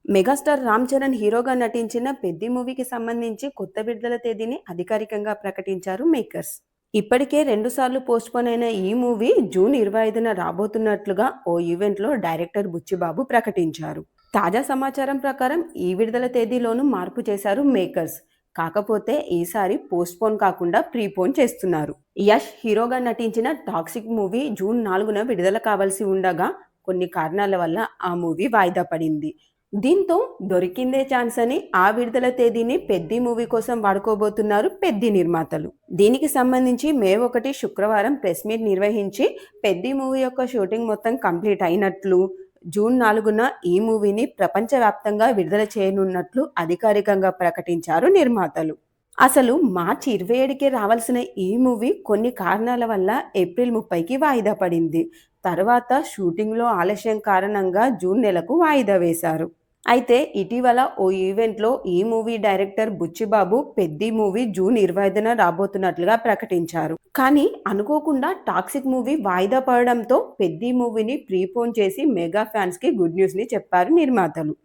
Megastar Ram Charan హీరోగా నటించిన 'పెద్ది' మూవీకి సంబంధించి కొత్త విడుదల తేదీని అధికారికంగా ప్రకటించారు మేకర్స్. ఇప్పటికే 2 సార్లు పోస్ట్‌పోన్ అయిన ఈ మూవీ జూన్ 25న రాబోతున్నట్లుగా ఓ ఈవెంట్‌లో డైరెక్టర్ బుచ్చిబాబు ప్రకటించారు. తాజా సమాచారం ప్రకారం ఈ విడుదల తేదీలోనూ మార్పు చేశారు మేకర్స్. కాకపోతే ఈసారి పోస్ట్‌పోన్ కాకుండా ప్రీపోన్ చేస్తున్నారు. యష్ హీరోగా నటించిన 'టాక్సిక్' మూవీ జూన్ 4న విడుదల కావాల్సి ఉండగా కొన్ని కారణాల వల్ల ఆ మూవీ వాయిదా పడింది. దీంతో దొరికిందే ఛాన్స్ అని ఆ విడుదల తేదీని 'పెద్ది' మూవీ కోసం వాడుకోబోతున్నారు 'పెద్ది' నిర్మాతలు. దీనికి సంబంధించి మే 1 శుక్రవారం ప్రెస్ మీట్ నిర్వహించి 'పెద్ది' మూవీ యొక్క షూటింగ్ మొత్తం కంప్లీట్ అయినట్లు, జూన్ 4న ఈ మూవీని ప్రపంచవ్యాప్తంగా విడుదల చేయనున్నట్లు అధికారికంగా ప్రకటించారు నిర్మాతలు. అసలు మార్చి 27కే రావాల్సిన ఈ మూవీ కొన్ని కారణాల వల్ల ఏప్రిల్ 30కి వాయిదా పడింది. తర్వాత షూటింగ్‌లో ఆలస్యం కారణంగా జూన్ నెలకు వాయిదా వేశారు. అయితే ఇటీవల ఓ ఈవెంట్‌లో ఈ movie director Buchibabu 'Peddi' movie June 25న రాబోతున్నట్లుగా ప్రకటించారు. కానీ అనుకోకుండా 'టాక్సిక్' మూవీ వాయిదా పడడంతో 'పెద్ది' మూవీని ప్రీపోన్ చేసి మెగా ఫ్యాన్స్‌కి గుడ్ న్యూస్‌ని చెప్పారు నిర్మాతలు.